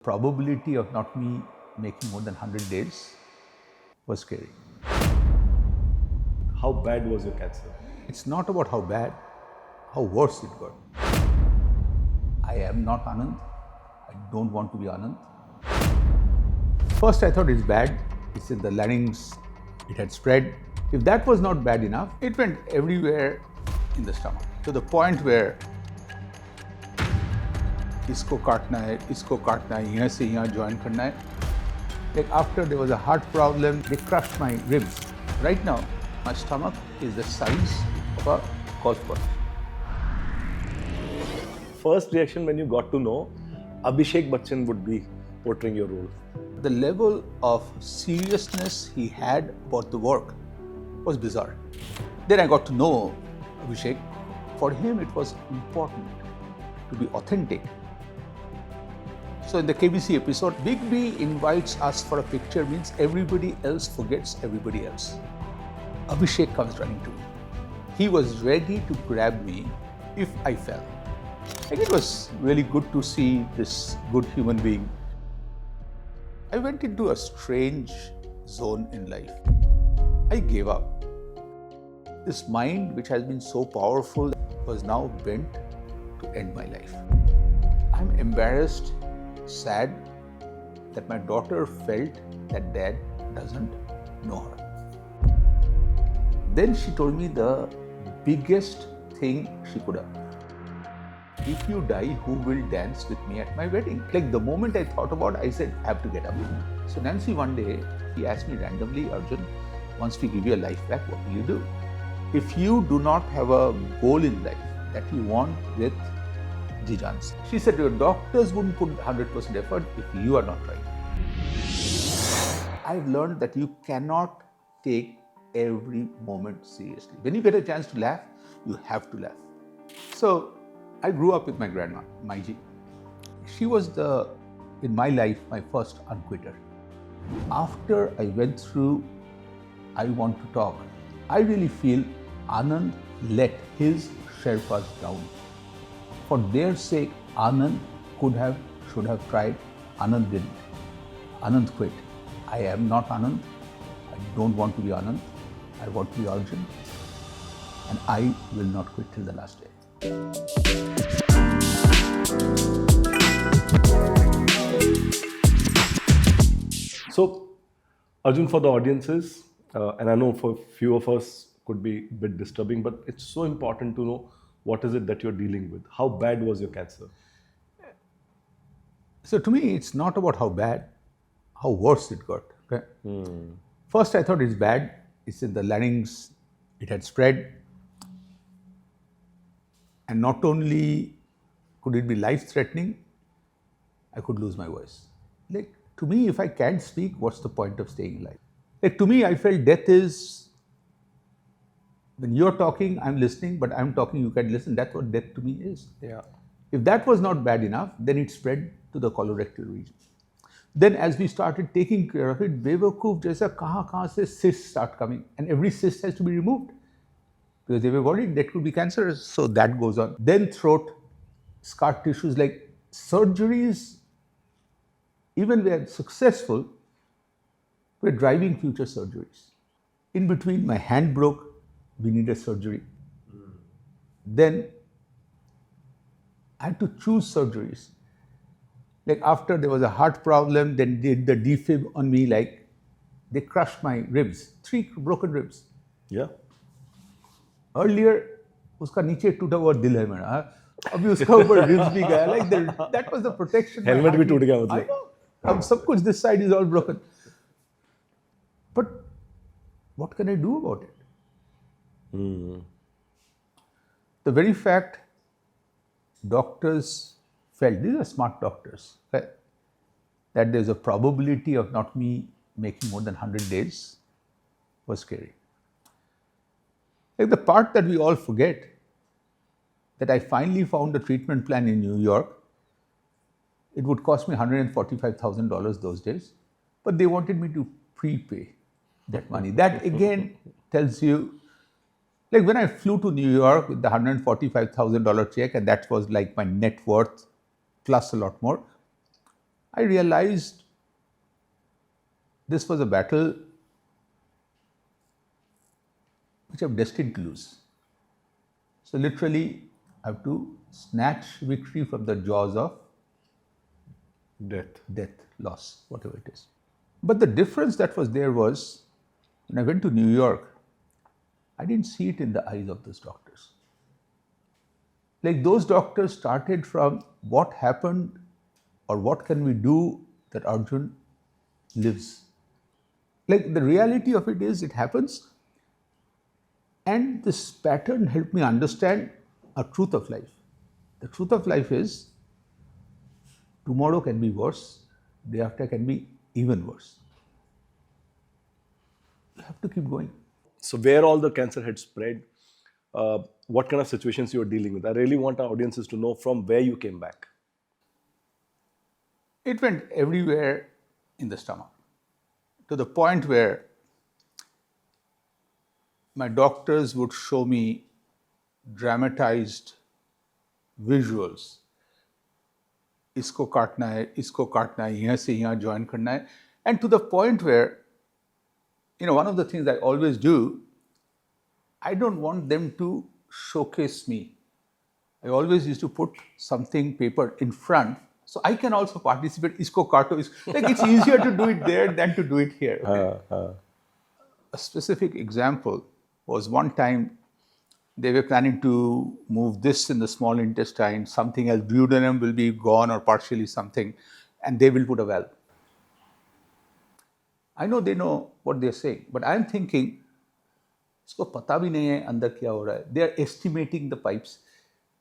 Probability of not me making more than 100 days was scary. How bad was your cancer? It's not about how bad, how worse it got. I am not Anand. I don't want to be Anand. First I thought it's bad. It's in the larynx. It had spread. If that was not bad enough, it went everywhere in the stomach. To the point where इसको काटना है, यहाँ से यहाँ join करना है. Like after there was a heart problem, they crushed my ribs. Right now, my stomach is the size of a golf ball. First reaction when you got to know Abhishek Bachchan would be portraying your role. The level of seriousness he had about the work was bizarre. Then I got to know Abhishek. For him, it was important to be authentic. So in the KBC episode, Big B invites us for a picture means everybody else forgets everybody else. Abhishek comes running to me. He was ready to grab me if I fell. And it was really good to see this good human being. I went into a strange zone in life. I gave up. This mind, which has been so powerful, was now bent to end my life. I'm embarrassed, sad that my daughter felt that dad doesn't know her. Then she told me the biggest thing she could have. If you die, who will dance with me at my wedding? Like the moment I thought about it, I said, I have to get up. So Nancy one day, he asked me randomly, Arjun, once we give you a life back, what will you do? If you do not have a goal in life that you want with Jijans. She said, your doctors wouldn't put 100% effort if you are not right. I've learned that you cannot take every moment seriously. When you get a chance to laugh, you have to laugh. So I grew up with my grandma, Maiji. She was in my life, my first unquitter. After I went through I Want to Talk, I really feel Anand let his Sherpas down. For their sake, Anand should have tried. Anand didn't. Anand quit. I am not Anand. I don't want to be Anand. I want to be Arjun. And I will not quit till the last day. So, Arjun, for the audiences, and I know for few of us could be a bit disturbing, but it's so important to know what is it that you're dealing with. How bad was your cancer? So to me, it's not about how bad, how worse it got. Okay? First, I thought it's bad. It's in the larynx. It had spread. And not only could it be life-threatening, I could lose my voice. Like, to me, if I can't speak, what's the point of staying alive? Like, to me, I felt death is, when you're talking, I'm listening, but I'm talking, you can listen. That's what death to me is. Yeah. If that was not bad enough, then it spread to the colorectal region. Then as we started taking care of it, Bewakoof jaisa kahan se cysts start coming, and every cyst has to be removed because they were worried that could be cancerous. So that goes on. Then throat, scar tissues, like surgeries, even where successful, we're driving future surgeries. In between, my hand broke. We needed surgery. Then I had to choose surgeries. Like after there was a heart problem, then they did the defib on me, like they crushed my ribs, 3 broken ribs. Yeah. Earlier, uska niche टूटा हुआ दिल है मेरा. अभी उसका ऊपर ribs भी गया. Like that was the protection. Helmet भी टूट गया मतलब. I know. अब सब कुछ this side is all broken. But what can I do about it? The very fact doctors felt, these are smart doctors, right, that there's a probability of not me making more than 100 days was scary. Like the part that we all forget, that I finally found a treatment plan in New York. It would cost me $145,000 those days, but they wanted me to prepay that money. That again tells you, like when I flew to New York with the $145,000 check, and that was like my net worth plus a lot more, I realized this was a battle which I'm destined to lose. So literally, I have to snatch victory from the jaws of death, loss, whatever it is. But the difference that was there was when I went to New York, I didn't see it in the eyes of those doctors. Like those doctors started from what happened or what can we do that Arjun lives. Like the reality of it is it happens, and this pattern helped me understand a truth of life. The truth of life is tomorrow can be worse, day after can be even worse. You have to keep going. So where all the cancer had spread, what kind of situations you were dealing with? I really want our audiences to know from where you came back. It went everywhere in the stomach, to the point where my doctors would show me dramatized visuals. इसको काटना है, यहाँ से यहाँ join करना है. And to the point where, one of the things I always do, I don't want them to showcase me. I always used to put something paper in front so I can also participate. Isko kato. Like it's easier to do it there than to do it here. Okay? A specific example was one time they were planning to move this in the small intestine, something else, duodenum will be gone or partially something, and they will put a valve. I know they know what they're saying, but I'm thinking, इसको पता भी नहीं है अंदर क्या हो रहा है. They are estimating the pipes.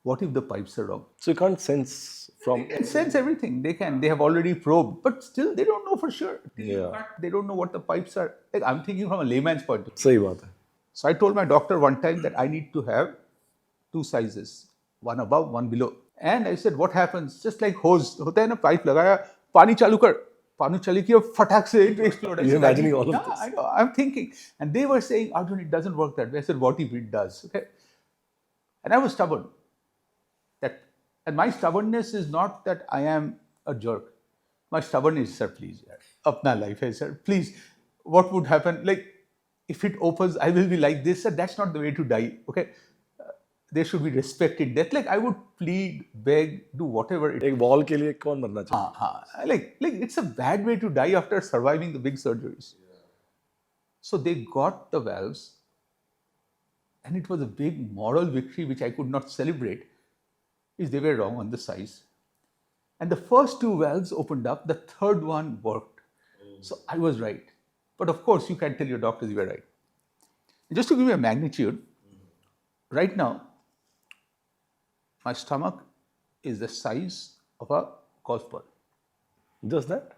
What if the pipes are wrong? So you can't sense from... They can sense everything. They can. They have already probed, but still they don't know for sure. Yeah. They don't know what the pipes are. Like I'm thinking from a layman's point of view. सही बात है. So I told my doctor one time that I need to have two sizes, one above, one below. And I said, what happens? Just like hose, होता है ना, pipe लगाया, पानी चालू कर, पानी चली कि फटाक से it explode. You're imagining all of this. I know. I'm thinking, and they were saying, Arjun, it doesn't work that way. I said, what if it does? Okay. And I was stubborn. And my stubbornness is not that I am a jerk. My stubbornness is, sir, please, apna life hai, sir. Please, what would happen? Like, if it opens, I will be like this. Sir, that's not the way to die. Okay. There should be respect in death. Like, I would plead, beg, do whatever. एक wall के लिए कौन मरना चाहिए? Like it's a bad way to die after surviving the big surgeries. So they got the valves, and it was a big moral victory which I could not celebrate. Is they were wrong on the size. And the first two valves opened up, the third one worked. So I was right. But of course, you can't tell your doctors you were right. And just to give you a magnitude, right now, my stomach is the size of a golf ball. Just that?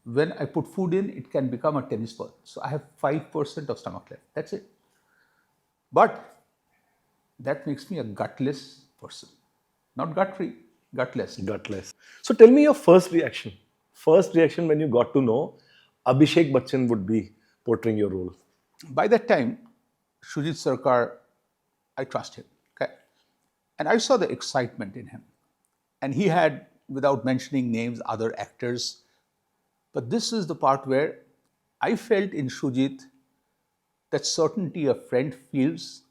When I put food in, it can become a tennis ball. So I have 5% of stomach left. That's it. But that makes me a gutless person. Not gut-free, gutless. Gutless. So tell me your first reaction. First reaction when you got to know Abhishek Bachchan would be portraying your role. By that time, Shoojit Sircar, I trust him. Okay? And I saw the excitement in him. And he had, without mentioning names, other actors. But this is the part where I felt in Shoojit that certainty a friend feels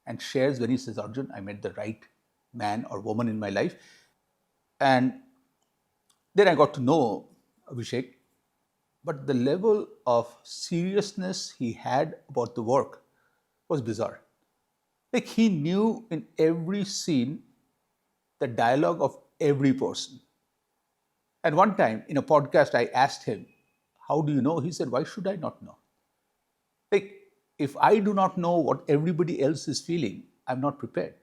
and shares when he says, Arjun, I met the right man or woman in my life. And then I got to know Abhishek. But the level of seriousness he had about the work was bizarre. Like he knew in every scene the dialogue of every person. And one time in a podcast, I asked him, how do you know? He said, why should I not know? Like, if I do not know what everybody else is feeling, I'm not prepared.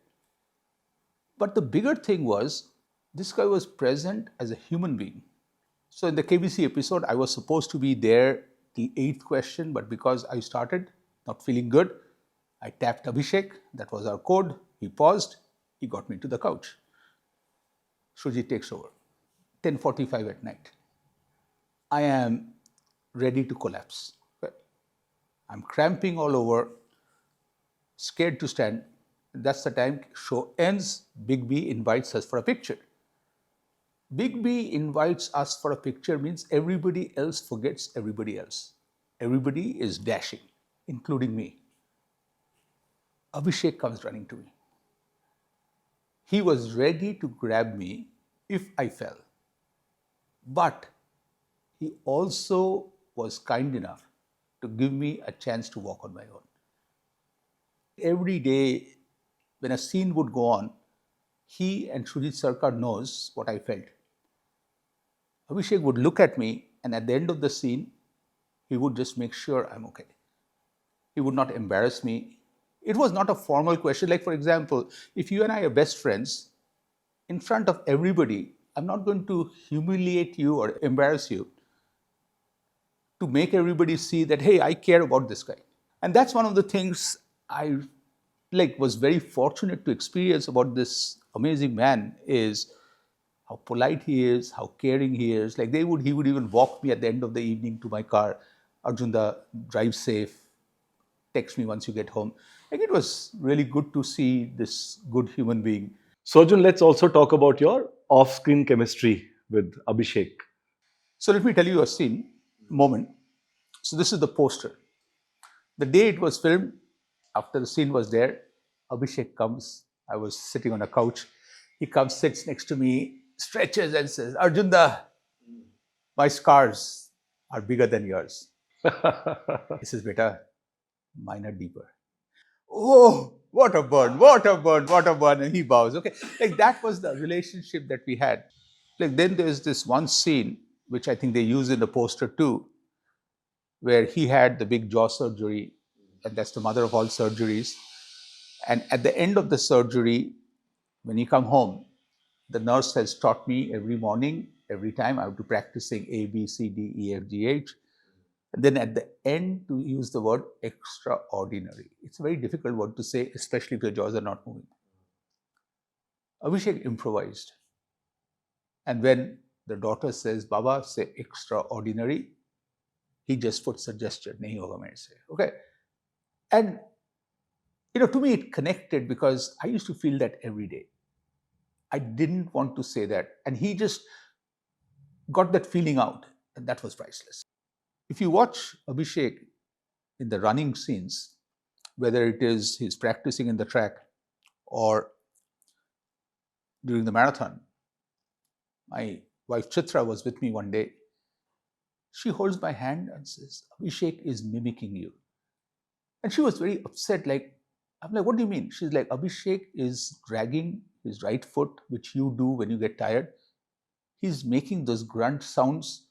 But the bigger thing was, this guy was present as a human being. So in the KBC episode, I was supposed to be there the 8th question, but because I started not feeling good, I tapped Abhishek. That was our code. He paused. He got me to the couch. Shoojit takes over. 10:45 at night. I am ready to collapse. I'm cramping all over, scared to stand. That's the time show ends. Big B invites us for a picture. Big B invites us for a picture means everybody else forgets everybody else. Everybody is dashing, including me. Abhishek comes running to me. He was ready to grab me if I fell. But he also was kind enough to give me a chance to walk on my own. Every day, when a scene would go on, he and Shoojit Sircar knows what I felt. Abhishek would look at me, and at the end of the scene, he would just make sure I'm okay. He would not embarrass me. It was not a formal question. Like, for example, if you and I are best friends, in front of everybody, I'm not going to humiliate you or embarrass you to make everybody see that, hey, I care about this guy. And that's one of the things I was very fortunate to experience about this amazing man is how polite he is, how caring he is. He would even walk me at the end of the evening to my car. Arjunda, drive safe, text me once you get home. It was really good to see this good human being. So, Arjun, let's also talk about your off-screen chemistry with Abhishek. So let me tell you a moment. So this is the poster. The day it was filmed, after the scene was there, Abhishek comes. I was sitting on a couch. He comes, sits next to me, stretches and says, Arjunda, my scars are bigger than yours. He says, beta, mine are deeper. Oh, what a burn, what a burn, what a burn. And he bows. Okay. That was the relationship that we had. Then there's this one scene, which I think they use in the poster too, where he had the big jaw surgery, and that's the mother of all surgeries. And at the end of the surgery, when he come home, the nurse has taught me every morning, every time I have to practicing A, B, C, D, E, F, G, H. And then at the end to use the word extraordinary. It's a very difficult word to say, especially if your jaws are not moving. Abhishek improvised. And when the daughter says, Baba, say extraordinary, he just puts a gesture, nahi hoga mere se. Okay. And to me it connected because I used to feel that every day. I didn't want to say that. And he just got that feeling out. And that was priceless. If you watch Abhishek in the running scenes, whether it is he's practicing in the track or during the marathon, my wife Chitra was with me one day. She holds my hand and says, Abhishek is mimicking you. And she was very upset. I'm like, what do you mean? She's like, Abhishek is dragging his right foot, which you do when you get tired. He's making those grunt sounds.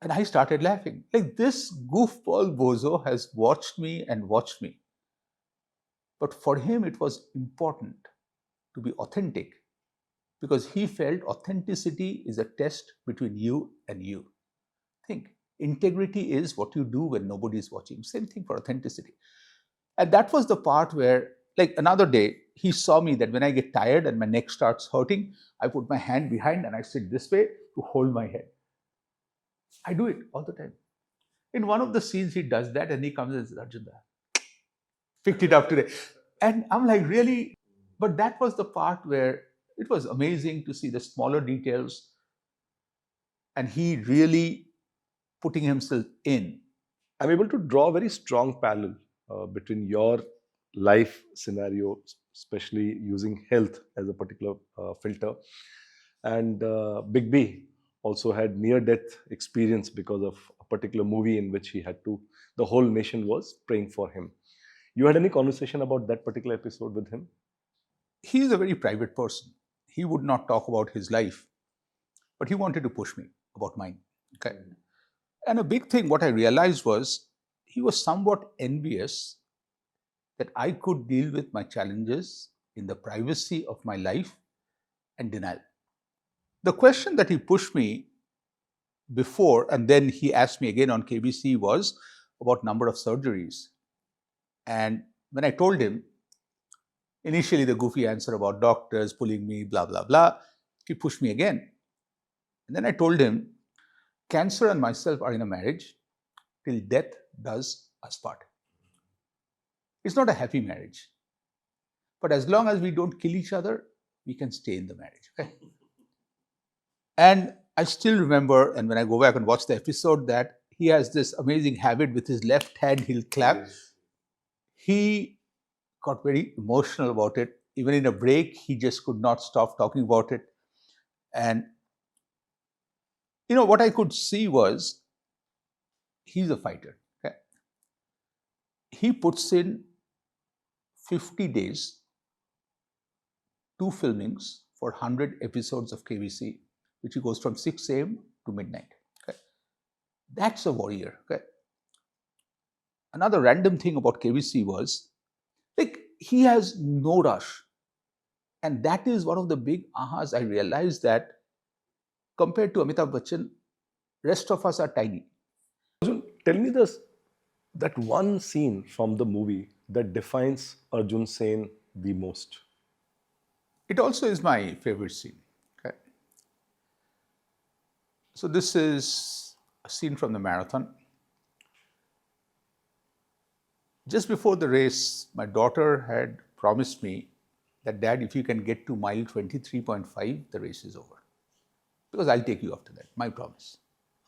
And I started laughing. This goofball bozo has watched me and watched me. But for him, it was important to be authentic because he felt authenticity is a test between you and you. Think, integrity is what you do when nobody is watching. Same thing for authenticity. And that was the part where, another day, he saw me that when I get tired and my neck starts hurting, I put my hand behind and I sit this way to hold my head. I do it all the time. In one of the scenes, he does that and he comes and says, Arjunda, picked it up today. And I'm like, really? But that was the part where it was amazing to see the smaller details and he really putting himself in. I'm able to draw a very strong parallel between your life scenario, especially using health as a particular filter, and Big B also had near-death experience because of a particular movie in which the whole nation was praying for him. You had any conversation about that particular episode with him? He is a very private person. He would not talk about his life, but he wanted to push me about mine. Okay. And a big thing, what I realized was he was somewhat envious that I could deal with my challenges in the privacy of my life and denial. The question that he pushed me before, and then he asked me again on KBC, was about number of surgeries. And when I told him, initially the goofy answer about doctors pulling me, blah, blah, blah, he pushed me again. And then I told him, cancer and myself are in a marriage till death does us part. It's not a happy marriage. But as long as we don't kill each other, we can stay in the marriage. Okay? And I still remember, and when I go back and watch the episode, that he has this amazing habit with his left hand, he'll clap. Yes. He got very emotional about it. Even in a break, he just could not stop talking about it. And, what I could see was he's a fighter. Okay? He puts in 50 days, 2 filmings for 100 episodes of KBC, which he goes from 6 a.m. to midnight. Okay? That's a warrior. Okay? Another random thing about KBC was, like, he has no rush. And that is one of the big ahas I realized, that compared to Amitabh Bachchan, rest of us are tiny. Arjun, tell me that one scene from the movie that defines Arjun Sen the most. It also is my favorite scene. Okay? So this is a scene from the marathon. Just before the race, my daughter had promised me that, Dad, if you can get to mile 23.5, the race is over. Because I'll take you after that, my promise.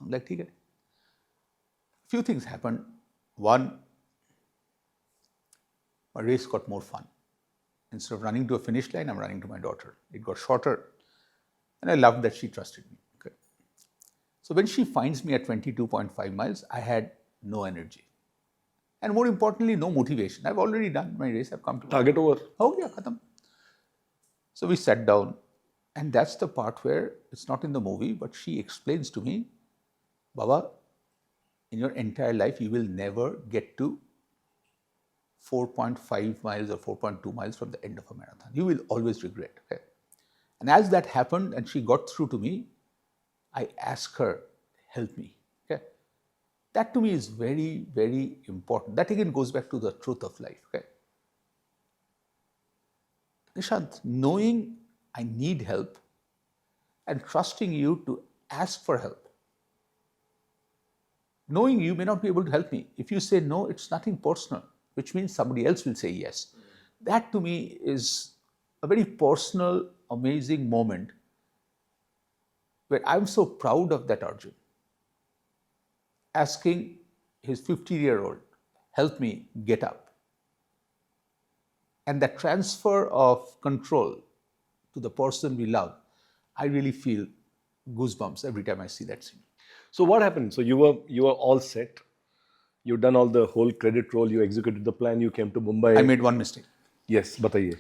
I'm like, okay. Few things happened. One, my race got more fun. Instead of running to a finish line, I'm running to my daughter. It got shorter. And I loved that she trusted me. Okay. So when she finds me at 22.5 miles, I had no energy. And more importantly, no motivation. I've already done my race. I've come to Target over. Oh, yeah, khatam. So we sat down. And that's the part where it's not in the movie, but she explains to me, Baba, in your entire life, you will never get to 4.5 miles or 4.2 miles from the end of a marathon. You will always regret. Okay? And as that happened and she got through to me, I asked her, help me. Okay? That to me is very, very important. That again goes back to the truth of life. Okay? Nishant, knowing I need help and trusting you to ask for help. Knowing you may not be able to help me. If you say no, it's nothing personal, which means somebody else will say yes. That to me is a very personal, amazing moment where I'm so proud of that Arjun. Asking his 50-year-old, help me get up. And that transfer of control to the person we love, I really feel goosebumps every time I see that scene. So what happened? So you were all set. You done all the whole credit roll. You executed the plan. You came to Mumbai. I made one mistake. Yes, bataiye.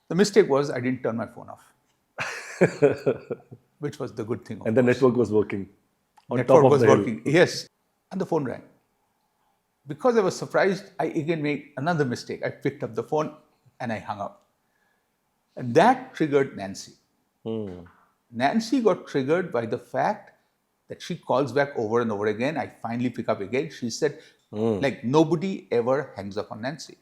The mistake was I didn't turn my phone off, which was the good thing. And the network was working. On Network top of was the hill. working. Yes. And the phone rang. Because I was surprised, I again made another mistake. I picked up the phone and I hung up. And that triggered Nancy. Nancy got triggered by the fact that she calls back over and over again. I finally pick up again. She said, like, nobody ever hangs up on Nancy.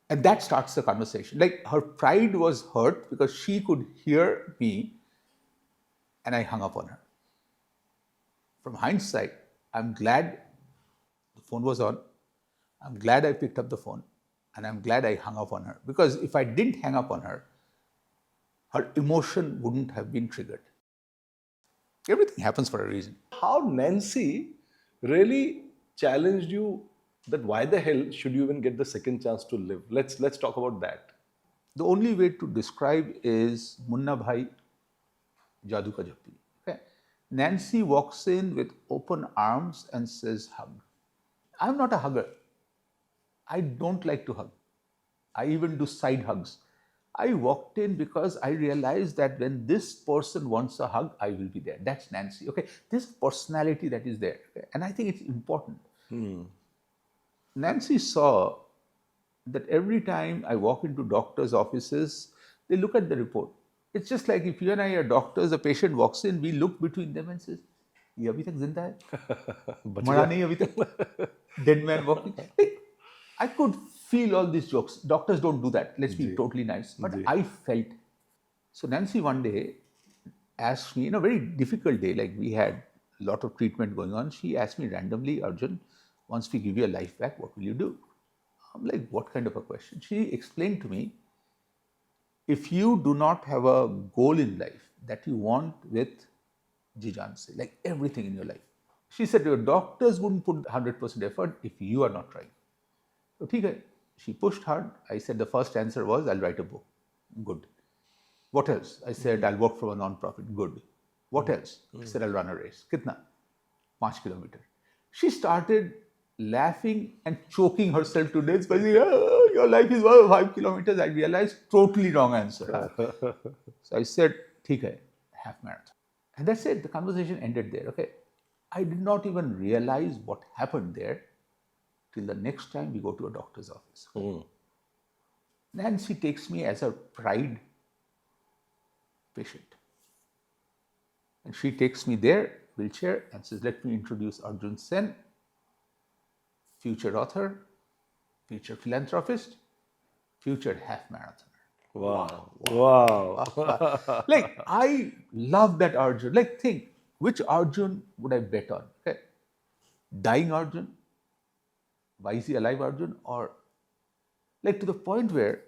And that starts the conversation. Like, her pride was hurt because she could hear me and I hung up on her. From hindsight, I'm glad the phone was on. I'm glad I picked up the phone. And I'm glad I hung up on her. Because if I didn't hang up on her, her emotion wouldn't have been triggered. Everything happens for a reason. How Nancy really challenged you that why the hell should you even get the second chance to live? Let's talk about that. The only way to describe is Munna Bhai, Jadoo Ka Jappi. Okay? Nancy walks in with open arms and says, hug. I'm not a hugger. I don't like to hug. I even do side hugs. I walked in because I realized that when this person wants a hug, I will be there. That's Nancy. Okay, this personality that is there, okay? And I think it's important. Nancy saw that every time I walk into doctors' offices, they look at the report. It's just like if you and I are doctors, a patient walks in, we look between them and says, "Ye abhi tak zinda hai? Mara nahi abhi tak? Dead man walking." Like, I could feel all these jokes. Doctors don't do that. Let's be totally nice. But I felt. So Nancy one day asked me, in a very difficult day, like we had a lot of treatment going on, she asked me randomly, Arjun, once we give your life back, what will you do? I'm like, what kind of a question? She explained to me, if you do not have a goal in life that you want with ji jaan se, like everything in your life. She said, your doctors wouldn't put 100% effort if you are not trying. So, theek hai. She pushed hard. I said the first answer was, I'll write a book. Good. What else? I said, I'll work for a non-profit. Good. What else? I said, I'll run a race. Kitna? 5 kilometer. She started laughing and choking herself to death by saying, oh, your life is 5 kilometers. I realized totally wrong answer. So I said, theek hai, half marathon. And that's it. The conversation ended there. Okay. I did not even realize what happened there till the next time we go to a doctor's office. Then she takes me as a pride patient. And she takes me there, wheelchair, and says, let me introduce Arjun Sen, future author, future philanthropist, future half marathoner. Wow. Like, I love that Arjun. Like, think, which Arjun would I bet on? Okay. Dying Arjun? Why is he alive Arjun? Or, like, to the point where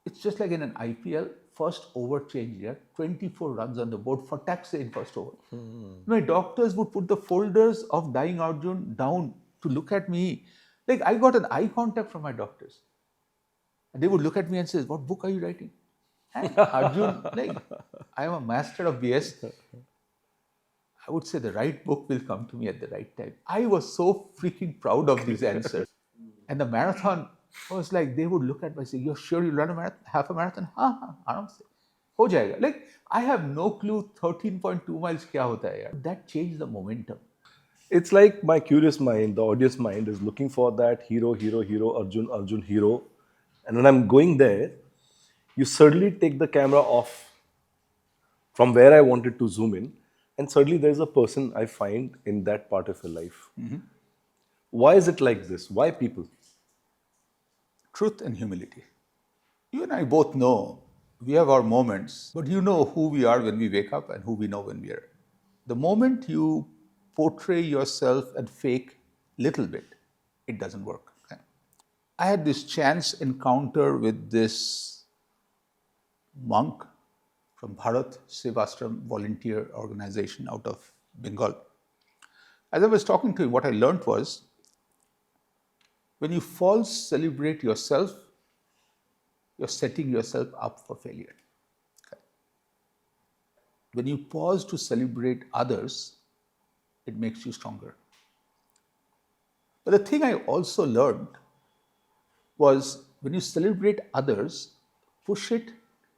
it's just like in an IPL, first over change here, 24 runs on the board for tax in first over. My doctors would put the folders of dying Arjun down to look at me. Like, I got an eye contact from my doctors. And they would look at me and say, what book are you writing? And Arjun, like, I am a master of BS. I would say the right book will come to me at the right time. I was so freaking proud of these answers. And the marathon was like, they would look at me and say, you're sure you'll run a marathon, half a marathon? Haan, aaram se. Ho jayega. Like, I have no clue 13.2 miles kya hota hai yaar. That changed the momentum. It's like my curious mind, the audience mind is looking for that hero, Arjun, hero. And when I'm going there, you suddenly take the camera off from where I wanted to zoom in, and suddenly there's a person I find in that part of your life. Why is it like this? Why people? Truth and humility. You and I both know we have our moments, but you know who we are when we wake up and who we know when we are. The moment you portray yourself and fake little bit, it doesn't work. Okay? I had this chance encounter with this monk from Bharat Sevastram volunteer organization out of Bengal. As I was talking to him, what I learned was, when you false celebrate yourself, you're setting yourself up for failure. Okay. When you pause to celebrate others, it makes you stronger. But the thing I also learned was, when you celebrate others, push it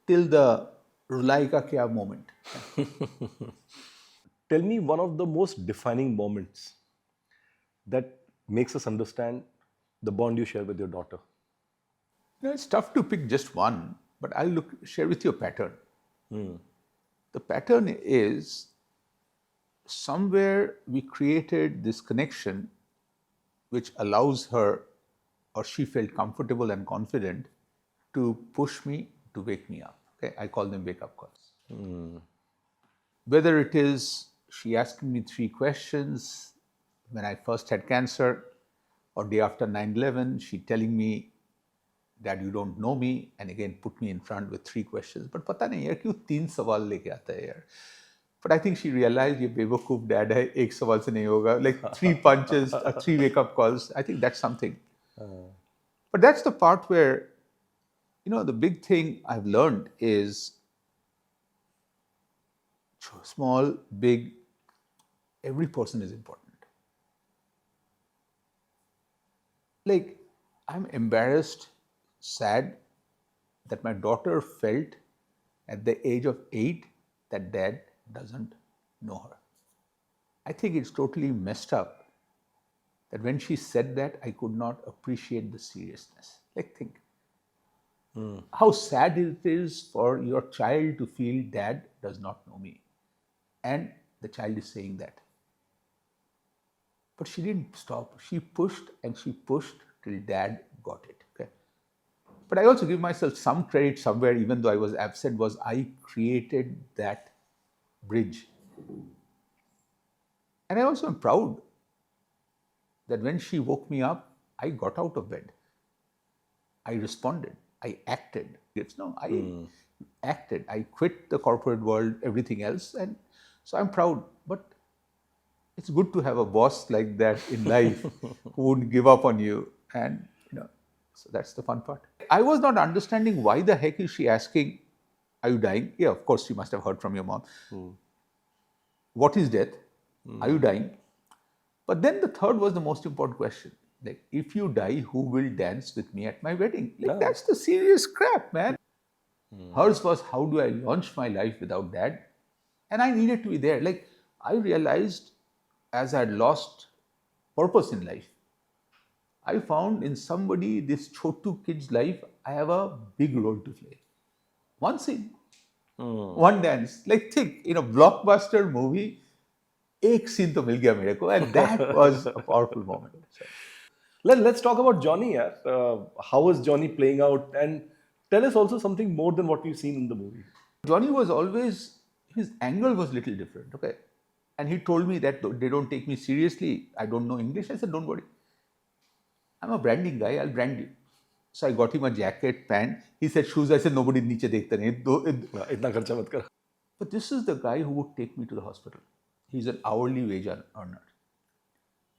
till the rulai ka kya moment. Tell me one of the most defining moments that makes us understand the bond you share with your daughter. You know, it's tough to pick just one, but I'll share with you a pattern. The pattern is, somewhere we created this connection which allows her, or she felt comfortable and confident to push me, to wake me up. Okay? I call them wake-up calls. Whether it is she asking me 3 questions when I first had cancer, or day after 9/11, she telling me, Dad, you don't know me, and again put me in front with 3 questions. But pata nahi yaar, kyun 3 sawal leke aata hai yaar? But I think she realized, ye bewakoof dad hai, ek sawal se nahi hoga. Like 3 punches, 3 wake-up calls. I think that's something. But that's the part where, you know, the big thing I've learned is, small, big, every person is important. Like, I'm embarrassed, sad that my daughter felt at the age of 8 that Dad doesn't know her. I think it's totally messed up that when she said that, I could not appreciate the seriousness. Like, think how sad it is for your child to feel Dad does not know me. And the child is saying that. But she didn't stop. She pushed and she pushed till Dad got it. Okay. But I also give myself some credit somewhere, even though I was absent, was I created that bridge. And I also am proud that when she woke me up, I got out of bed. I responded. I acted. I acted. I quit the corporate world, everything else. And So I'm proud, but it's good to have a boss like that in life who wouldn't give up on you. And, so that's the fun part. I was not understanding why the heck is she asking, are you dying? Yeah, of course, she must have heard from your mom. What is death? Are you dying? But then the third was the most important question. Like, if you die, who will dance with me at my wedding? Like, that's the serious crap, man. Hers was, how do I launch my life without dad? And I needed to be there. Like, I realized as I had lost purpose in life, I found in somebody, this Chotu kid's life, I have a big role to play. One scene, one dance. Like, think, in a blockbuster movie, एक scene तो मिल गया मेरे को, and that was a powerful moment. So, Let's talk about Johny. How was Johny playing out? And tell us also something more than what we've seen in the movie. Johnny was always, his angle was little different, okay? And he told me that they don't take me seriously. I don't know English. I said, don't worry. I'm a branding guy. I'll brand you. So I got him a jacket, pant. He said, shoes. I said, nobody नीचे देखता नहीं. इतना खर्चा मत कर. But this is the guy who would take me to the hospital. He's an hourly wage earner.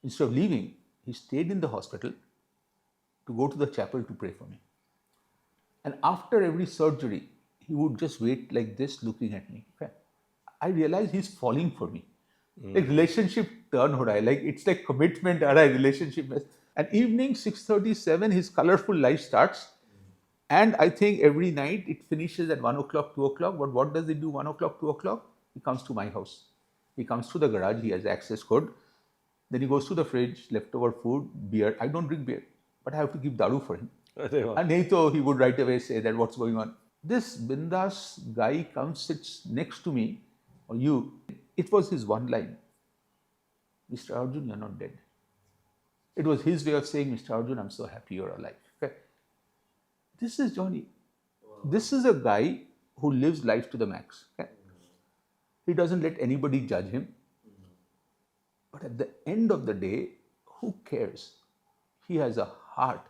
Instead of leaving, he stayed in the hospital to go to the chapel to pray for me. And after every surgery, he would just wait like this, looking at me. Okay? I realized he's falling for me. Like relationship turn ho raha hai. Like it's like commitment aa raha hai, relationship. And evening 6:37, his colorful life starts. And I think every night it finishes at 1 o'clock, 2 o'clock. But what does he do 1 o'clock, 2 o'clock? He comes to my house. He comes to the garage. He has access code. Then he goes to the fridge, leftover food, beer. I don't drink beer, but I have to keep daru for him. And he would right away say that what's going on. This bindas guy comes, sits next to me, or you. It was his one line. Mr. Arjun, you're not dead. It was his way of saying, Mr. Arjun, I'm so happy you're alive. Okay? This is Johny. This is a guy who lives life to the max. Okay? He doesn't let anybody judge him. But at the end of the day, who cares? He has a heart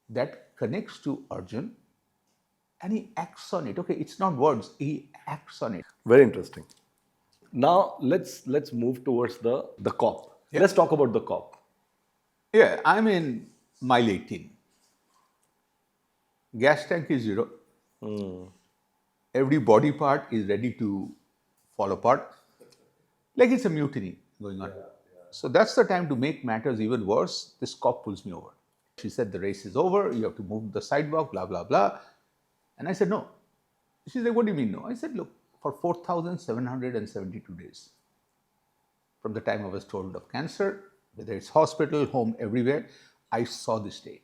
that connects to Arjun and he acts on it. Okay, it's not words, he acts on it. Very interesting. Now let's move towards the cop. Yeah. Let's talk about the cop. Yeah, I'm in mile 18. Gas tank is 0. Every body part is ready to fall apart. Like it's a mutiny going on. So that's the time to make matters even worse. This cop pulls me over. She said, the race is over. You have to move the sidewalk, blah, blah, blah. And I said, no. She's like, what do you mean no? I said, look, for 4,772 days, from the time I was told of cancer, whether it's hospital, home, everywhere, I saw this day.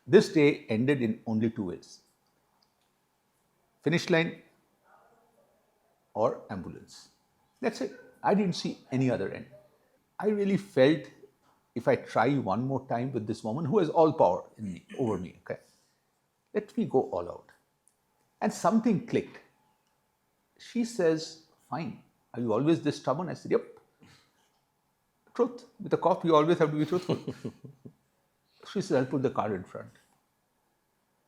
This day ended in only 2 ways. Finish line or ambulance. That's it. I didn't see any other end. I really felt if I try one more time with this woman who has all power in me, over me, okay, let me go all out. And something clicked. She says, fine, are you always this stubborn? I said, yep. Truth. With a cop, you always have to be truthful. She said, I'll put the car in front.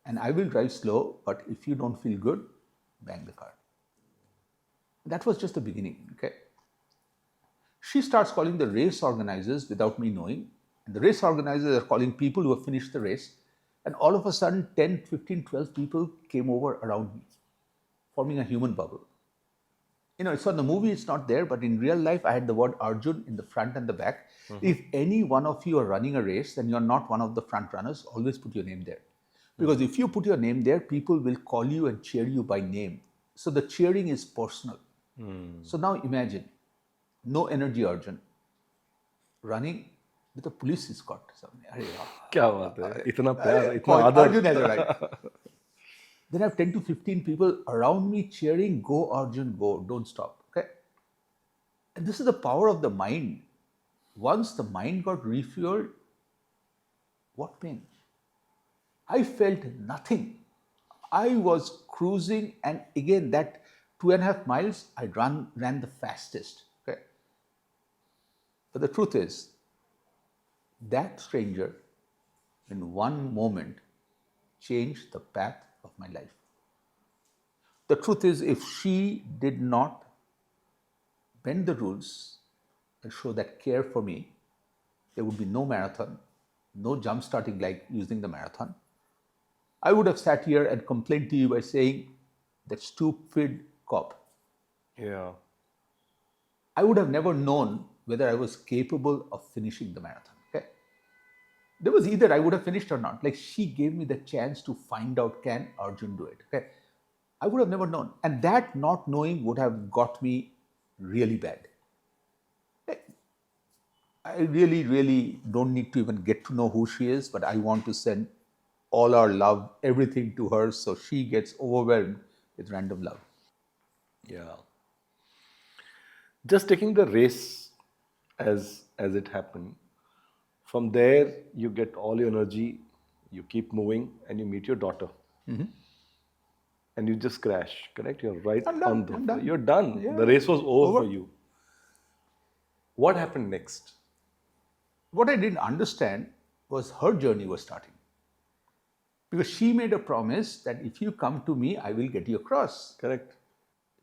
And I will drive slow, but if you don't feel good, bang the car. That was just the beginning, okay? She starts calling the race organizers without me knowing. And the race organizers are calling people who have finished the race. And all of a sudden, 10, 15, 12 people came over around me, forming a human bubble. You know, so in the movie, it's not there, but in real life, I had the word Arjun in the front and the back. If any one of you are running a race, then you're not one of the front runners, always put your name there. Because if you put your name there, people will call you and cheer you by name. So the cheering is personal. So now imagine, no energy Arjun, running with a police escort. क्या बात है? इतना प्यार, इतना आदर. Arjun has arrived. Then I have 10 to 15 people around me cheering, go Arjun, go, don't stop. Okay? And this is the power of the mind. Once the mind got refueled, what pain? I felt nothing. I was cruising, and again, that 2.5 miles, I ran the fastest. Okay? But the truth is, that stranger, in one moment, changed the path of my life. The truth is, if she did not bend the rules and show that care for me, there would be no marathon, no jump starting like using the marathon. I would have sat here and complained to you by saying, that stupid cop. Yeah. I would have never known whether I was capable of finishing the marathon. Okay. There was either I would have finished or not. Like she gave me the chance to find out, can Arjun do it? Okay. I would have never known. And that not knowing would have got me really bad. I really, really don't need to even get to know who she is, but I want to send all our love, everything to her so she gets overwhelmed with random love. Yeah. Just taking the race as it happened, from there you get all your energy, you keep moving, and you meet your daughter. And you just crash, correct? You're right I'm done, on the. I'm done. You're done. Yeah. The race was over for Over. you. What happened next? What I didn't understand was her journey was starting. Because she made a promise that if you come to me, I will get you across. Correct.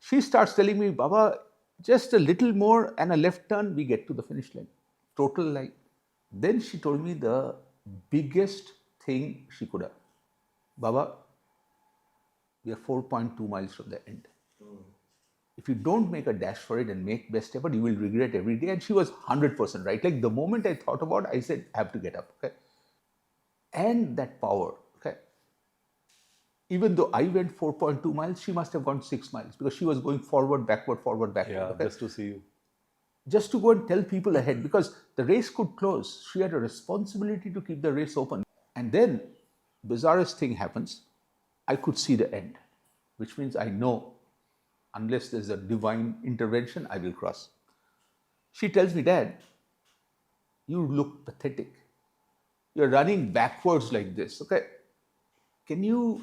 She starts telling me, Baba, just a little more and a left turn, we get to the finish line. Total lie. Then she told me the biggest thing she could have. Baba, we are 4.2 miles from the end. If you don't make a dash for it and make best effort, you will regret every day. And she was 100% right. Like the moment I thought about it, I said, I have to get up. Okay. And that power. Okay. Even though I went 4.2 miles, she must have gone 6 miles because she was going forward, backward, forward, backward. Yeah, okay? just to see you. Just to go and tell people ahead because the race could close. She had a responsibility to keep the race open. And then, bizarrest thing happens. I could see the end, which means I know unless there's a divine intervention, I will cross. She tells me, Dad, you look pathetic. You're running backwards like this. Okay. Can you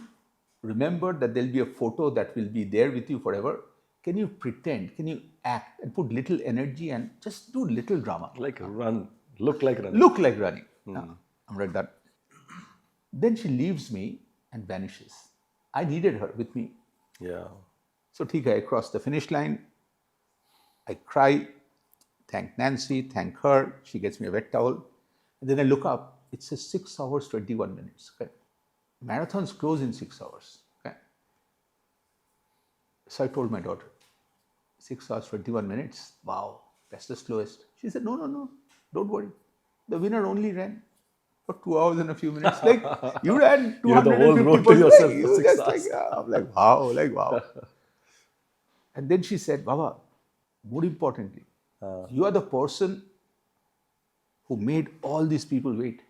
remember that there'll be a photo that will be there with you forever? Can you pretend? Can you act and put little energy and just do little drama? Like run. Look like running. Look like running. I'm right done. Then she leaves me and vanishes. I needed her with me. Yeah. So I cross the finish line. I cry, thank Nancy, thank her. She gets me a wet towel. And then I look up. It says 6 hours, 21 minutes. Okay. Marathons close in 6 hours. Okay. So I told my daughter, 6 hours, 21 minutes. Wow, that's the slowest. She said, no, don't worry. The winner only ran for 2 hours and a few minutes. Like, you ran 250 You had the whole road to yourself for 6 hours. I'm like, wow. And then she said, Baba, more importantly, you are the person who made all these people wait.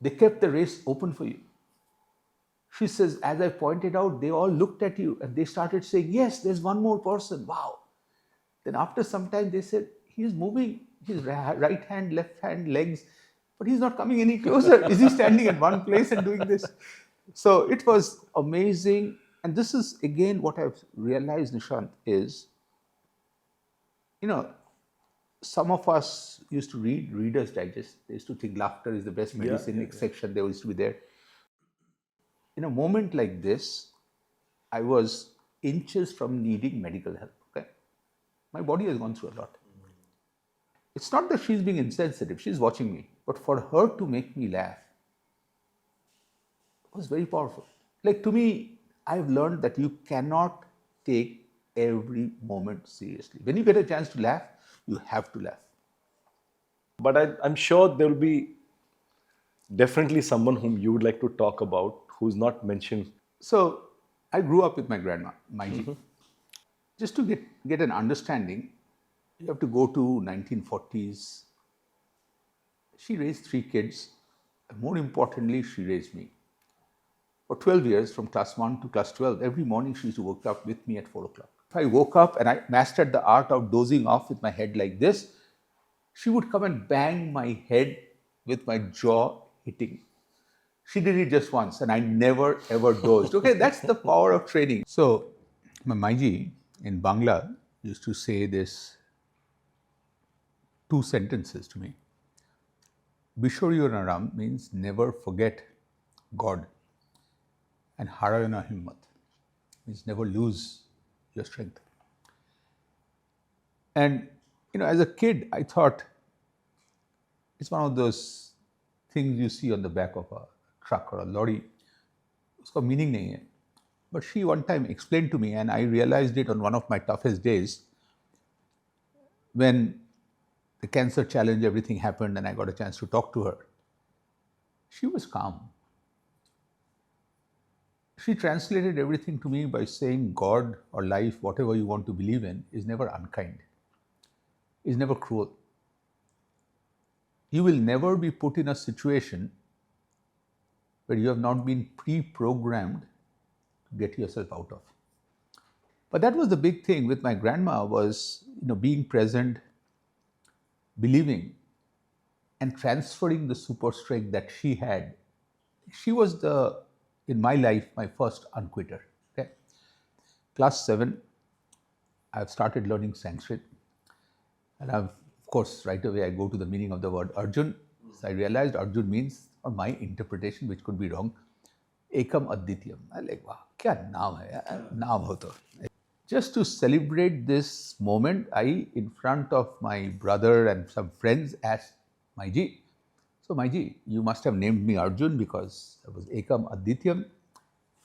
They kept the race open for you. She says, as I pointed out, they all looked at you and they started saying, yes, there's one more person. Wow. Then after some time, they said, he's moving his right hand, left hand, legs, but he's not coming any closer. Is he standing in one place and doing this? So it was amazing. And this is, again, what I've realized, Nishant, is, some of us used to read Reader's Digest. They used to think laughter is the best medicine, section. They used to be there. In a moment like this, I was inches from needing medical help. Okay? My body has gone through a lot. It's not that she's being insensitive. She's watching me. But for her to make me laugh was very powerful. Like, to me, I've learned that you cannot take every moment seriously. When you get a chance to laugh, you have to laugh. But I'm sure there will be definitely someone whom you would like to talk about who's not mentioned. So I grew up with my grandma, Maiji. Just to get an understanding, you have to go to 1940s. She raised 3 kids. More importantly, she raised me. For 12 years, from class 1 to class 12, every morning she used to wake up with me at 4 o'clock. If I woke up and I mastered the art of dozing off with my head like this, she would come and bang my head with my jaw hitting. She did it just once and I never ever dozed. Okay, that's the power of training. So, my Maiji in Bangla used to say this 2 sentences to me. Bishorionaram means never forget God. And Harayana Himmat means never lose your strength. And, as a kid, I thought it's one of those things you see on the back of a truck or a lorry. उसका meaning नहीं है. But she one time explained to me, and I realized it on one of my toughest days when the cancer challenge, everything happened, and I got a chance to talk to her. She was calm. She translated everything to me by saying God or life, whatever you want to believe in, is never unkind, is never cruel. You will never be put in a situation where you have not been pre-programmed to get yourself out of. But that was the big thing with my grandma was, being present, believing, and transferring the super strength that she had. She was in my life, my first unquitter. Okay? Class 7, I've started learning Sanskrit. And of course, right away I go to the meaning of the word Arjun. So I realized Arjun means, or my interpretation, which could be wrong, Ekam Advityam. I'm like, wow, kya naam hai yaar? Naam ho to. Just to celebrate this moment, I, in front of my brother and some friends, asked Maiji, so Maiji, you must have named me Arjun because I was Ekam Advityam.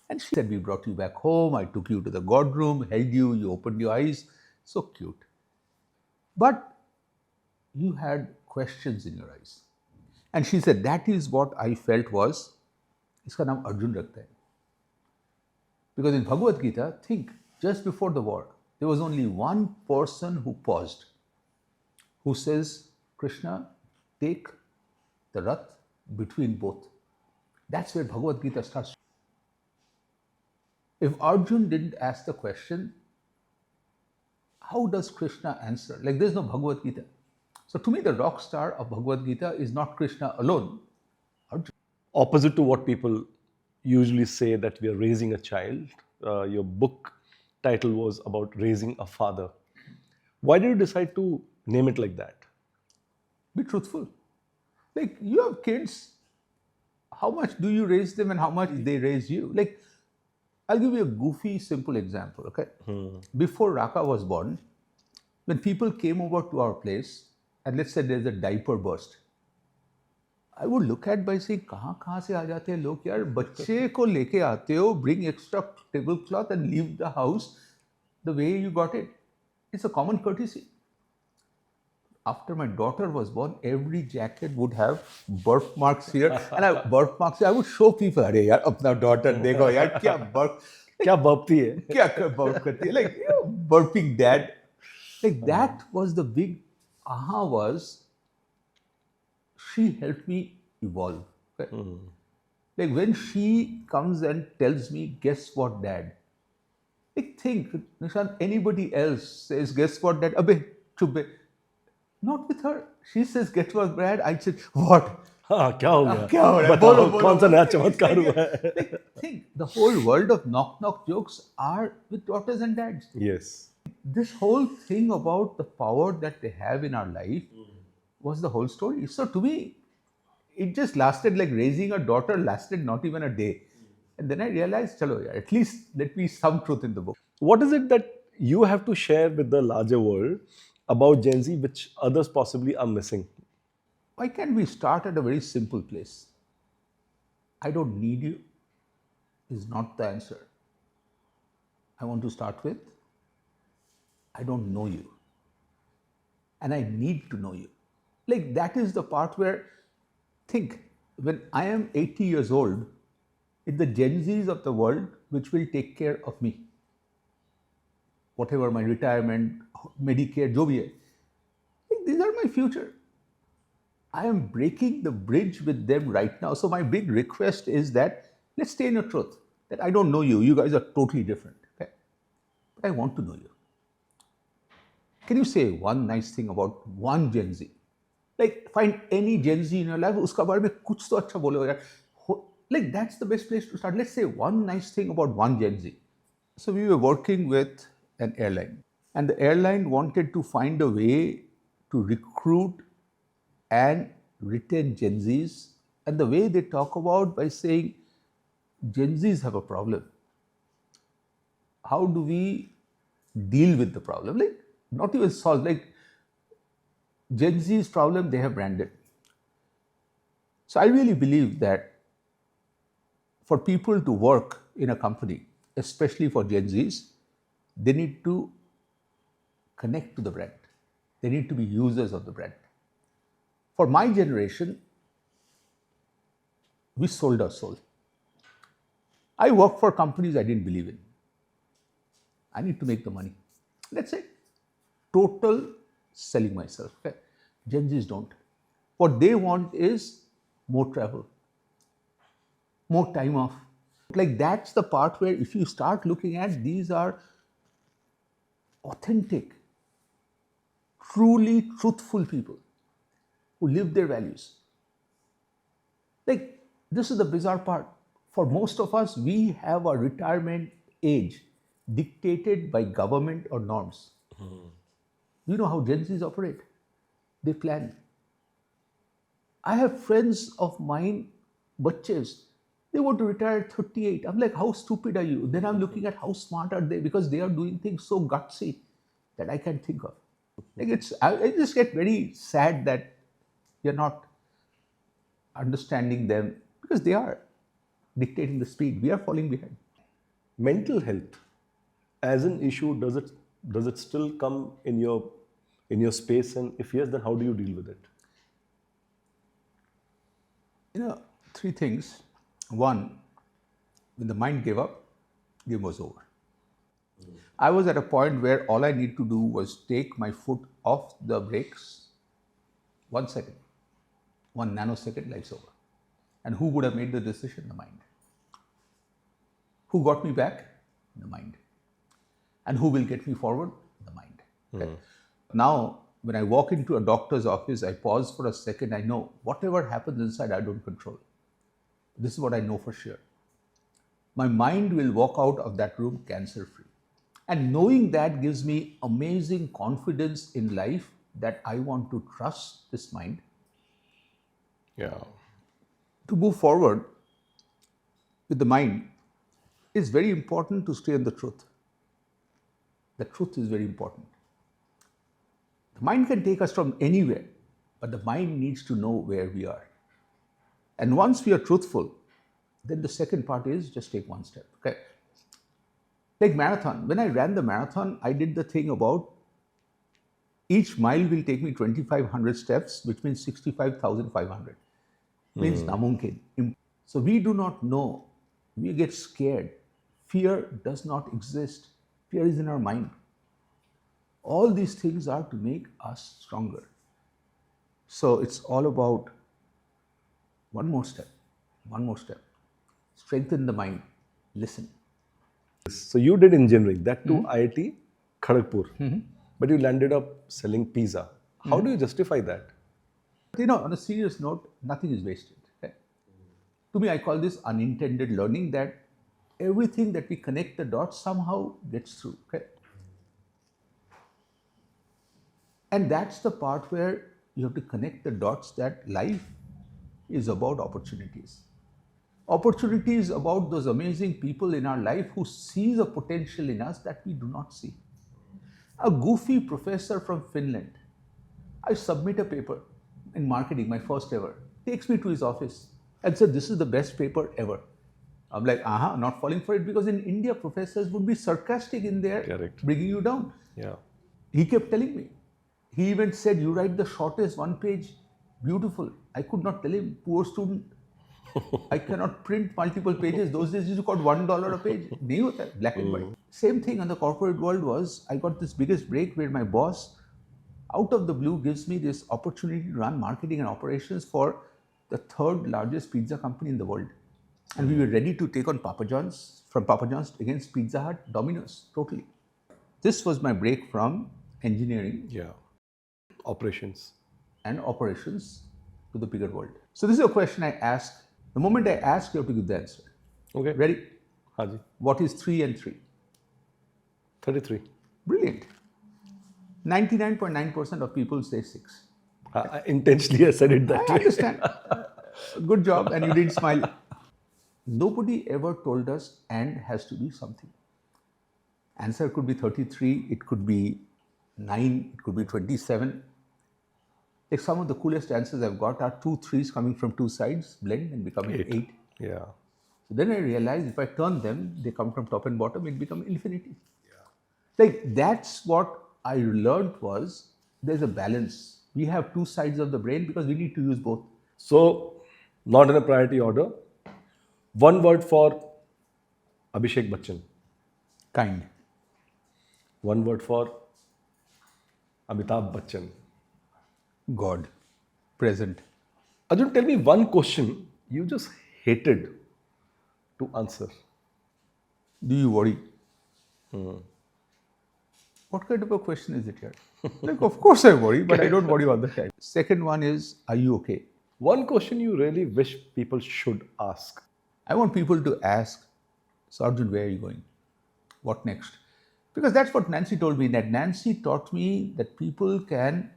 And she said, we brought you back home, I took you to the God room, held you, you opened your eyes. So cute. But you had questions in your eyes. And she said, that is what I felt was, iska naam Arjun rakhta hai. Because in Bhagavad Gita, think, just before the war, there was only one person who paused, who says, Krishna, take the Rath between both. That's where Bhagavad Gita starts. If Arjun didn't ask the question, how does Krishna answer? Like there's no Bhagavad Gita. So to me, the rock star of Bhagavad Gita is not Krishna alone, Arjun. Opposite to what people usually say that we are raising a child, your book title was about raising a father. Why did you decide to name it like that? Be truthful. Like you have kids, how much do you raise them and how much they raise you? Like I'll give you a goofy, simple example, okay? Before Raka was born, when people came over to our place, and let's say there's a diaper burst, I would look at by saying, कहाँ से आ जाते हैं लोग यार, बच्चे को लेके आते हो, bring extra tablecloth and leave the house the way you got it. It's a common courtesy. After my daughter was born, every jacket would have birthmarks here, and I would show people, अरे यार अपना daughter देखो यार क्या burpती है, क्या burp करती है, like burping dad, like that was the big aha was. She helped me evolve. Okay? Like when she comes and tells me, guess what, dad? Like think, Nishant, anybody else says, guess what, dad? Abhe, chubbe. Not with her. She says, guess what, dad? I said, what? हाँ क्या हो गया? क्या हो रहा है? बताओ कौन सा नया चमत्कार हुआ है? Like, think, the whole world of knock jokes are with daughters and dads. Yes. This whole thing about the power that they have in our life was the whole story. So to me, it just lasted like raising a daughter lasted not even a day. And then I realized, chalo, yeah, at least let me some truth in the book. What is it that you have to share with the larger world about Gen Z which others possibly are missing? Why can't we start at a very simple place? I don't need you is not the answer. I want to start with, I don't know you. And I need to know you. Like that is the part where, think, when I am 80 years old, it's the Gen Zs of the world which will take care of me. Whatever my retirement, Medicare, jo bhi hai. Like, these are my future. I am breaking the bridge with them right now. So my big request is that let's stay in the truth. That I don't know you. You guys are totally different. Okay? But I want to know you. Can you say one nice thing about one Gen Z? Like find any Gen Z in your life, uska baare mein kuch to acha bolo yaar. Like that's the best place to start. Let's say one nice thing about one Gen Z. So we were working with an airline, and the airline wanted to find a way to recruit and retain Gen Zs. And the way they talk about by saying Gen Zs have a problem. How do we deal with the problem? Like not even solve. Like Gen Z's problem, they have branded. So I really believe that for people to work in a company, especially for Gen Zs, they need to connect to the brand. They need to be users of the brand. For my generation, we sold our soul. I worked for companies I didn't believe in. I need to make the money. That's it. Total selling myself. Okay? Gen Zs don't. What they want is more travel, more time off. Like that's the part where if you start looking at, these are authentic, truly truthful people who live their values. Like this is the bizarre part. For most of us, we have a retirement age dictated by government or norms. You know how Gen Zs operate. They plan. I have friends of mine, bachches, they want to retire at 38. I'm like, how stupid are you? Then I'm looking at how smart are they, because they are doing things so gutsy that I can't think of. Like I just get very sad that you're not understanding them, because they are dictating the speed. We are falling behind. Mental health as an issue, does it still come in your space, and if yes, then how do you deal with it? Three things. One, when the mind gave up, game was over. I was at a point where all I need to do was take my foot off the brakes. 1 second, 1 nanosecond, life's over. And who would have made the decision? The mind. Who got me back? The mind. And who will get me forward? The mind. Okay? Now, when I walk into a doctor's office, I pause for a second. I know whatever happens inside, I don't control. This is what I know for sure. My mind will walk out of that room cancer-free. And knowing that gives me amazing confidence in life that I want to trust this mind. Yeah. To move forward with the mind, it's very important to stay on the truth. The truth is very important. The mind can take us from anywhere, but the mind needs to know where we are. And once we are truthful, then the second part is just take one step. Okay. Like marathon. When I ran the marathon, I did the thing about each mile will take me 2,500 steps, which means 65,500. Means namumkin. So we do not know. We get scared. Fear does not exist. Fear is in our mind. All these things are to make us stronger. So it's all about one more step. Strengthen the mind. Listen. So you did engineering, that too IIT Kharagpur, but you landed up selling pizza. How do you justify that? On a serious note, nothing is wasted. Okay? To me, I call this unintended learning, that everything that we connect the dots somehow gets through. Okay? And that's the part where you have to connect the dots, that life is about opportunities. Opportunity is about those amazing people in our life who sees a potential in us that we do not see. A goofy professor from Finland, I submit a paper in marketing, my first ever, takes me to his office and said, this is the best paper ever. I'm like, not falling for it, because in India, professors would be sarcastic in there, Correct. bringing you down. Yeah. He kept telling me. He even said, you write the shortest one page, beautiful. I could not tell him, poor student. I cannot print multiple pages. Those days you got $1 a page. Nahi hota hai, black and white. Same thing on the corporate world was, I got this biggest break where my boss, out of the blue, gives me this opportunity to run marketing and operations for the third largest pizza company in the world. And we were ready to take on Papa John's against Pizza Hut, Domino's, totally. This was my break from engineering. Yeah. Operations. And operations to the bigger world. So this is a question I ask. The moment I ask, you have to give the answer. Okay. Ready? Haji. What is 3 and 3? 33. Brilliant. 99.9% of people say 6. Intentionally I said it that I way. understand. Good job, and you didn't smile. Nobody ever told us and has to be something. Answer could be 33, it could be 9, it could be 27. Like some of the coolest answers I've got are 2 3s coming from two sides, blend and becoming 8. Yeah. So then I realized if I turn them, they come from top and bottom, it becomes infinity. Like that's what I learned was there's a balance. We have two sides of the brain because we need to use both. So, not in a priority order. One word for Abhishek Bachchan. Kind. One word for Amitabh Bachchan. God. Present. Arjun, tell me one question you just hated to answer. Do you worry? What kind of a question is it here? Like, of course I worry, but I don't worry all the time. Second one is, are you okay? One question you really wish people should ask. I want people to ask, so Arjun, where are you going? What next? Because that's what Nancy told me. That Nancy taught me that people can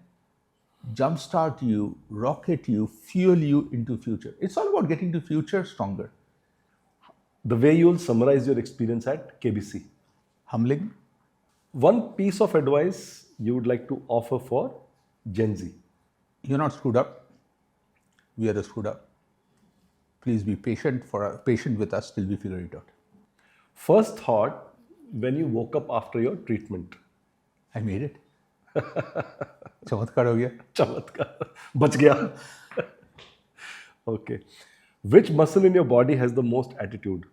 jumpstart you, rocket you, fuel you into future. It's all about getting to future stronger. The way you'll summarize your experience at KBC. Humbling. One piece of advice you would like to offer for Gen Z. You're not screwed up. We are the screwed up. Please be patient with us till we figure it out. First thought when you woke up after your treatment. I made it. चमत्कार हो गया. Chamatkar. Bach gaya. Okay. Which muscle in your body has the most attitude?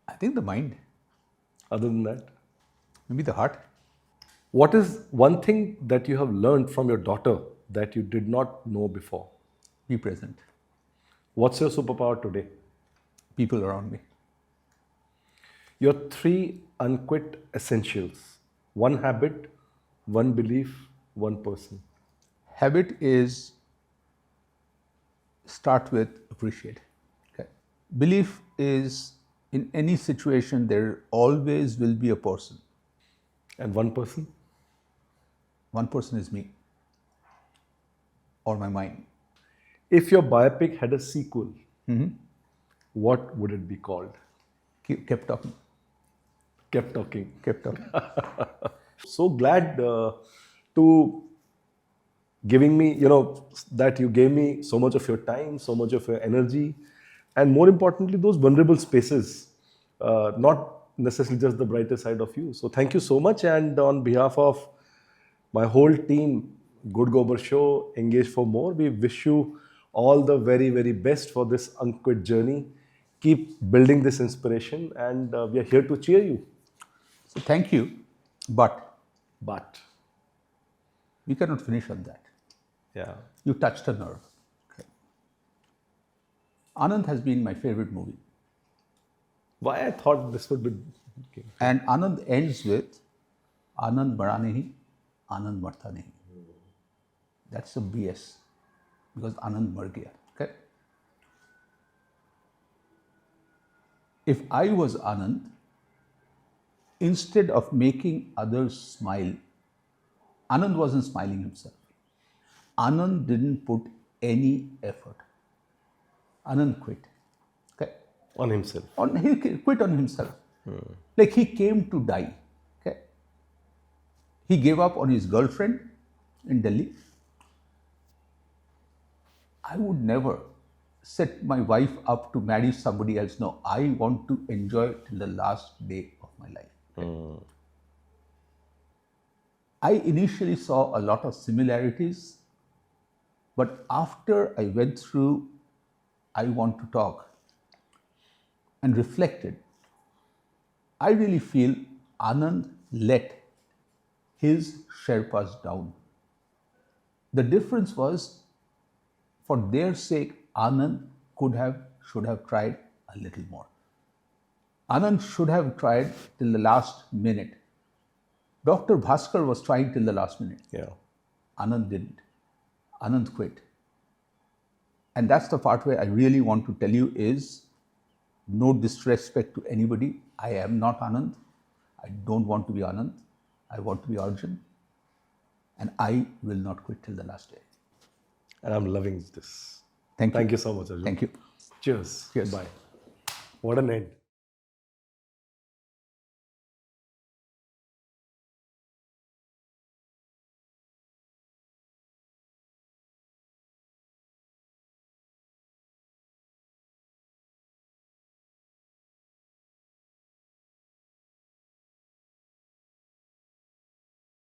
I think the mind, Other than that? maybe the heart. What is one thing that you have learned from your daughter that you did not know before? Be present. What's your superpower today? People around me. Your 3 unquit essentials. One habit, one belief, one person. Habit is start with appreciate. Okay. Belief is in any situation there always will be a person. And one person? One person is me or my mind. If your biopic had a sequel, what would it be called? Kept talking. Kept talking. Kept talking. So glad to giving me, that you gave me so much of your time, so much of your energy, and more importantly, those vulnerable spaces, not necessarily just the brighter side of you. So thank you so much. And on behalf of my whole team, Good Gobar Show, Engage for More, we wish you all the very, very best for this Unquit journey. Keep building this inspiration, and we are here to cheer you. So thank you, but But, we cannot finish on that. yeah. You touched a nerve. Okay. Anand has been my favorite movie. Why I thought this would be... Okay. And Anand ends with Anand Mara Nahi, Anand Marta Nahi. That's a BS because Anand mar gaya. Okay. If I was Anand, instead of making others smile, Anand wasn't smiling himself. Anand didn't put any effort. Anand quit. Okay. On himself. He quit on himself. Like he came to die. Okay. He gave up on his girlfriend in Delhi. I would never set my wife up to marry somebody else. No, I want to enjoy till the last day of my life. I initially saw a lot of similarities, but after I went through I Want to Talk and reflected, I really feel Anand let his Sherpas down. The difference was, for their sake, Anand should have tried a little more. Anand should have tried till the last minute. Dr. Bhaskar was trying till the last minute. Yeah. Anand didn't. Anand quit. And that's the part where I really want to tell you is, no disrespect to anybody. I am not Anand. I don't want to be Anand. I want to be Arjun. And I will not quit till the last day. And I'm loving this. Thank you. Thank you so much, Arjun. Thank you. Cheers. Cheers. Bye. What an end.